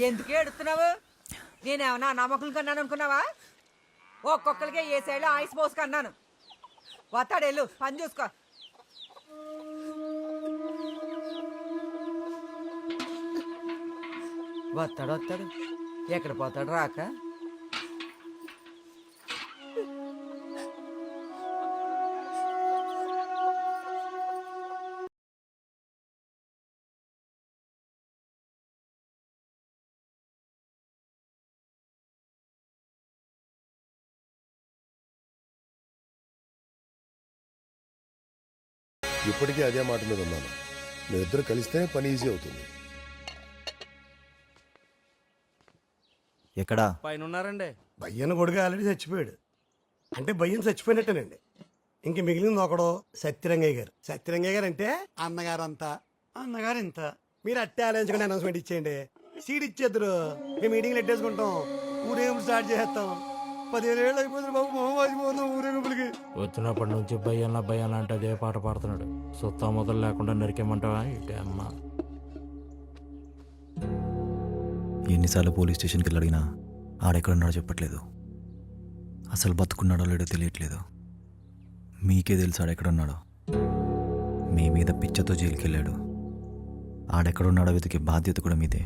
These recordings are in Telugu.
ఎందుకు ఏడుస్తున్నావు? నేనేమన్నా నమ్మకం కన్నాను అనుకున్నావా? ఒక్కొక్కరికి ఏ సైడ్లో ఐస్ పోసుకు అన్నాను. వస్తాడెళ్ళు, పని చూసుకో. వస్తాడు ఎక్కడ పోతాడు రాక. ఇప్పటికీ అదే మాట మీద ఉన్నాను. మీరిద్దరు కలిస్తే పని ఈజీ అవుతుంది. ఎక్కడా? పైన ఉన్నారండి. భయ్యన కొడుకు ఆల్రెడీ చచ్చిపోయాడు. అంటే భయ్యన్ చచ్చిపోయినట్టేనండి. ఇంక మిగిలింది ఒకడు సత్యరంగయ్య గారు. సత్యరంగయ్య గారు అంటే అన్నగారు అంతా, అన్నగారు ఇంత. మీరు అట్టే ఆలోచించుకుని అనౌన్స్మెంట్ ఇచ్చేయండి, సీడ్ ఇచ్చేద్దరు. మేము మీటింగ్లు ఎట్టేసుకుంటాం, ఊరేగింపు స్టార్ట్ చేసేస్తాం. 10,000 ఏళ్ళు అయిపోతుంది బాబు, మొహం ఊరేగింపులకి. వచ్చినప్పటి నుంచి భయ్యన్న అంటే అదే పాట పాడుతున్నాడు. సుత్తా మొదలు లేకుండా నరికేమంటావా ఇటే అమ్మ. ఎన్నిసార్లు పోలీస్ స్టేషన్కి వెళ్ళి అడిగినా ఆడెక్కడున్నాడో చెప్పట్లేదు. అసలు బతుకున్నాడో లేడో తెలియట్లేదు. మీకే తెలుసు ఆడెక్కడున్నాడో. మీ మీద పిచ్చతో జైలుకి వెళ్ళాడు. ఆడెక్కడున్నాడో వెతికే బాధ్యత కూడా మీదే.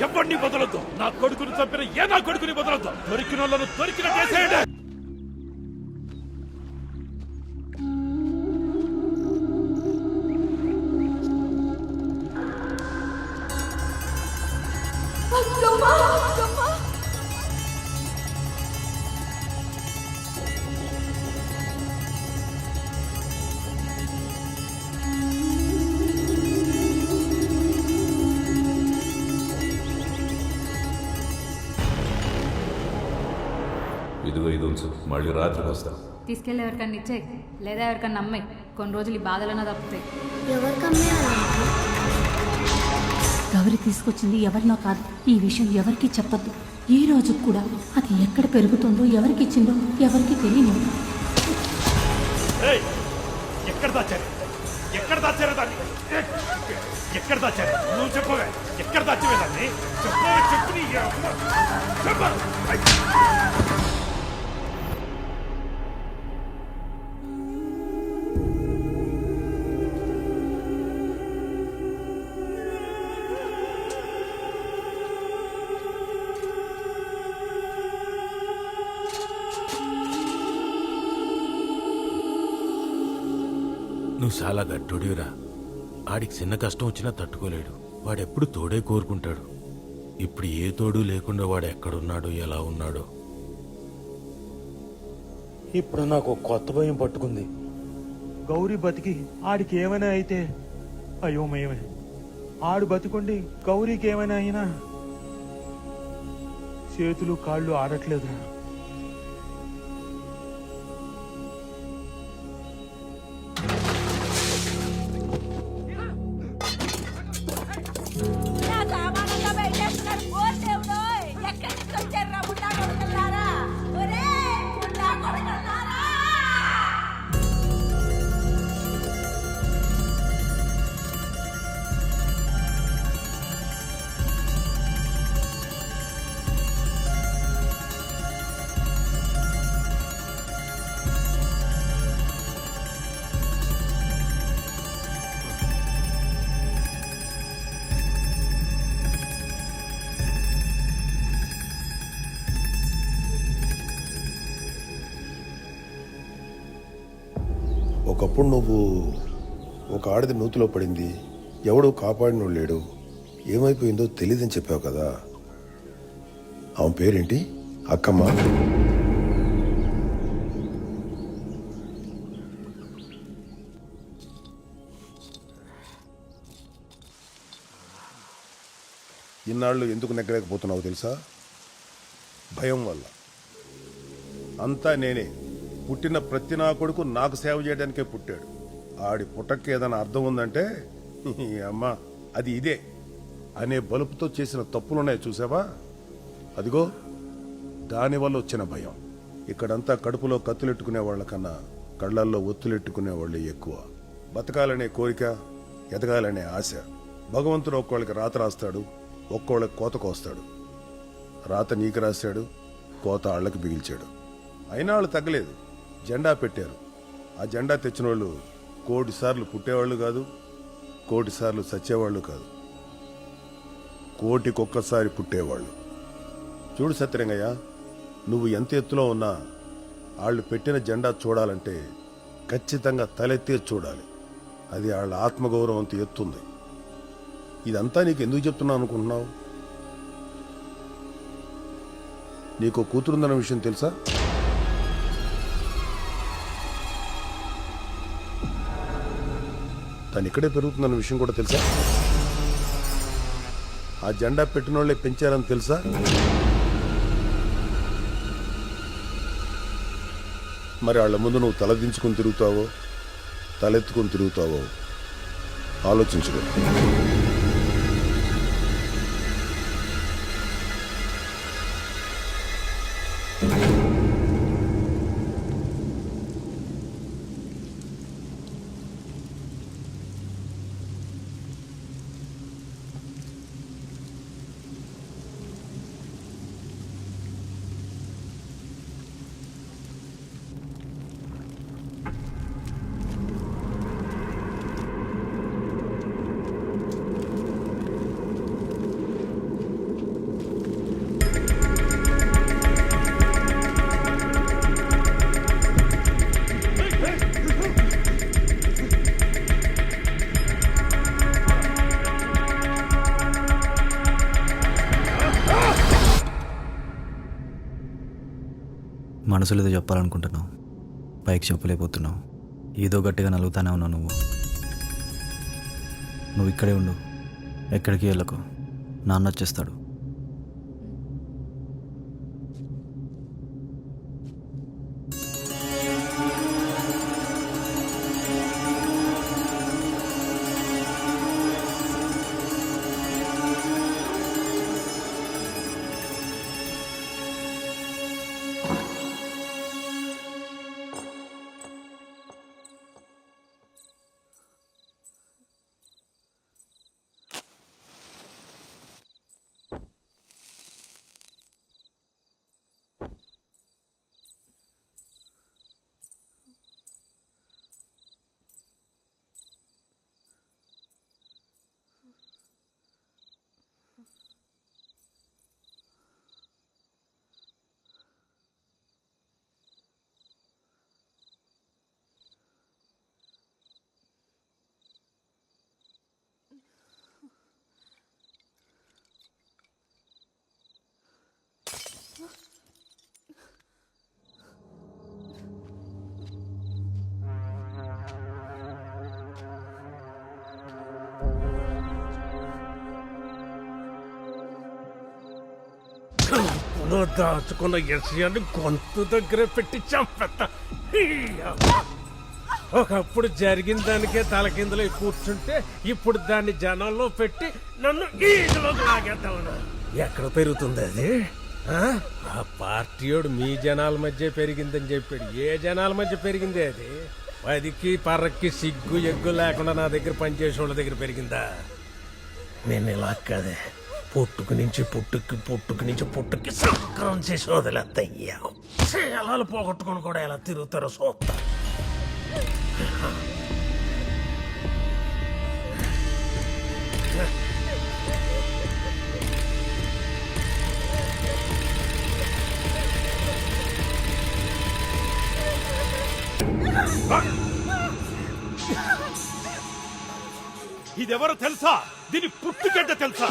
ఎవరిని వదలొద్దు. నా కొడుకుని చంపిన నా కొడుకుని వదలొద్దు. దొరికిన వాళ్ళను దొరికినట్టేసేయండి. ఇదిగో ఇది ఉంచు, మళ్ళీ రాత్రికి వస్తా. తీసుకెళ్ళి ఎవరికన్నా ఇచ్చే, లేదా ఎవరికన్నా అమ్మాయి. కొన్ని రోజులు ఈ బాధలన్నా తప్పుతాయి. గౌరి తీసుకొచ్చింది ఎవరినో కాదు. ఈ విషయం ఎవరికి చెప్పద్దు. ఈ రోజు కూడా అది ఎక్కడ పెరుగుతుందో, ఎవరికి ఇచ్చిందో ఎవరికి తెలియదు. ఎక్కడ దాచారు? ఎక్కడ దాచారు దాన్ని? ఎక్కడ దాచారు? నువ్వు చెప్పవే. ఎక్కడ దాచవే దాన్ని? చెప్పవే, చెప్పు. నువ్వు చాలా గట్టుడిరా. ఆడికి చిన్న కష్టం వచ్చినా తట్టుకోలేడు. వాడెప్పుడు తోడే కోరుకుంటాడు. ఇప్పుడు ఏ తోడు లేకుండా వాడు ఎక్కడున్నాడో, ఎలా ఉన్నాడో. ఇప్పుడు నాకు కొత్త భయం పట్టుకుంది. గౌరీ బతికి ఆడికి ఏమైనా అయితే అయోమయమే. ఆడు బతికుండి గౌరీకి ఏమైనా అయినా చేతులు కాళ్ళు ఆడట్లేదురా. ఒకప్పుడు నువ్వు ఒక ఆడది నూతిలో పడింది, ఎవడూ కాపాడినోడు లేడు, ఏమైపోయిందో తెలియదని చెప్పావు కదా. ఆమె పేరేంటి? అక్కమ్మ. ఇన్నాళ్ళు ఎందుకు నెగ్గలేకపోతున్నావు తెలుసా? భయం వల్ల. అంతా నేనే. పుట్టిన ప్రతి నా కొడుకు నాకు సేవ చేయడానికే పుట్టాడు. ఆడి పుట్టకి ఏదైనా అర్థం ఉందంటే అమ్మ అది ఇదే అనే బలుపుతో చేసిన తప్పులున్నాయి చూసావా? అదిగో దానివల్ల వచ్చిన భయం. ఇక్కడంతా కడుపులో కత్తులెట్టుకునే వాళ్ళకన్నా కళ్ళల్లో ఒత్తులెట్టుకునే వాళ్ళు ఎక్కువ. బతకాలనే కోరిక, ఎదగాలనే ఆశ, భగవంతుడు ఒక్కోళ్ళకి రాత రాస్తాడు, ఒక్కోళ్ళకి కోత కోస్తాడు. రాత నీకు రాశాడు, కోత ఆళ్ళకి బిగిల్చాడు. అయినా వాళ్ళు తగ్గలేదు, జెండా పెట్టారు. ఆ జెండా తెచ్చిన వాళ్ళు 1,000,000 సార్లు పుట్టేవాళ్ళు కాదు, 1,000,000 సార్లు చచ్చేవాళ్ళు కాదు, 1,000,000కి ఒక్కసారి పుట్టేవాళ్ళు. చూడు సత్యరంగయ్య, నువ్వు ఎంత ఎత్తులో ఉన్నా వాళ్ళు పెట్టిన జెండా చూడాలంటే ఖచ్చితంగా తలెత్తే చూడాలి. అది వాళ్ళ ఆత్మగౌరవంతో ఎత్తుంది. ఇదంతా నీకు ఎందుకు చెప్తున్నాను అనుకుంటున్నావు? నీకు కూతురుందన్న విషయం తెలుసా? తను ఇక్కడే పెరుగుతుందన్న విషయం కూడా తెలుసా? ఆ జెండా పెట్టిన వాళ్ళే పెంచారని తెలుసా? మరి వాళ్ళ ముందు నువ్వు తలదించుకుని తిరుగుతావో తలెత్తుకుని తిరుగుతావో ఆలోచించుకో. మనసులో ఏదో చెప్పాలనుకుంటున్నావు, పైకి చెప్పలేకపోతున్నావు. ఏదో గట్టిగా నలుగుతానే ఉన్నావు. నువ్వు ఇక్కడే ఉండు, ఎక్కడికి వెళ్ళకు. నాన్న వచ్చేస్తాడు. దాచుకున్న విషయాన్ని గొంతు దగ్గర పెట్టి చంపేస్తా. ఒకప్పుడు జరిగిన దానికే తలకిందులో కూర్చుంటే ఇప్పుడు దాన్ని జనాల్లో పెట్టి నన్ను ఈగలో లాగేద్దామన్నా. ఎక్కడ పెరుగుతుంది అది? ఆ పార్టీయోడు మీ జనాల మధ్య పెరిగిందని చెప్పాడు. ఏ జనాల మధ్య పెరిగింది అది? 10కి పర్రకి సిగ్గు ఎగ్గు లేకుండా నా దగ్గర పనిచేసే వాళ్ళ దగ్గర పెరిగిందా? నేను ఇలా కాదే, పుట్టుకు నుంచి పుట్టుకి సంక్రం చేసి వదిలేద్దయ్యావు. శేలాలు పోగొట్టుకుని కూడా ఎలా తిరుగుతారో చూస్తా. ఇదెవరో తెలుసా? దీని పుట్టుగడ్డ తెలుసా?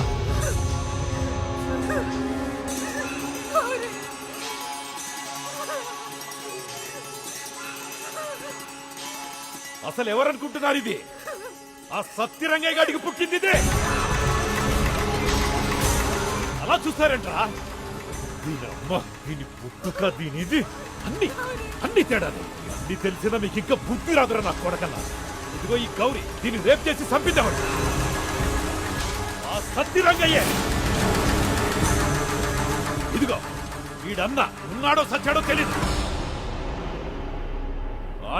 అసలు ఎవరనుకుంటున్నారు ఇది? ఆ సత్యరంగయ్య గాడికి పుట్టింది ఇదే. అలా చూస్తారంట్రా? దీని పుట్టుక, దీనిది అన్ని తేడాలు. అన్ని తెలిసినా మీకు ఇంకా బుద్ధి రాదురా నా కొడకల్లా. ఇదిగో ఈ గౌరీ, దీన్ని రేప్ చేసి చంపిద్దామంట. ఆ సత్యరంగయ్యే. ఇదిగో వీడన్నా ఉన్నాడో సచ్చాడో తెలీదు.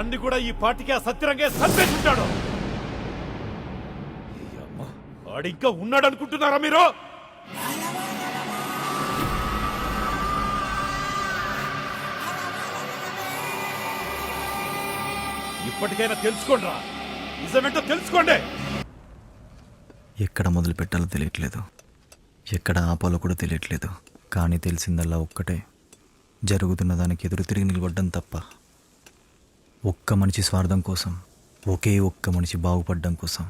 అన్ని కూడా ఈ పార్టీకి ఆ సత్యరంగయ్య చంపేసి ఉంటాడు. వాడింకా ఉన్నాడనుకుంటున్నారా మీరు? ఇప్పటికైనా తెలుసుకోండిరా, నిజమేంటో తెలుసుకోండి. ఎక్కడ మొదలు పెట్టాలో తెలియట్లేదు, ఎక్కడ ఆపాలో కూడా తెలియట్లేదు. కానీ తెలిసిందల్లా ఒక్కటే, జరుగుతున్న దానికి ఎదురు తిరిగి నిలబడ్డం తప్ప. ఒక్క మనిషి స్వార్థం కోసం, ఒకే ఒక్క మనిషి బాగుపడడం కోసం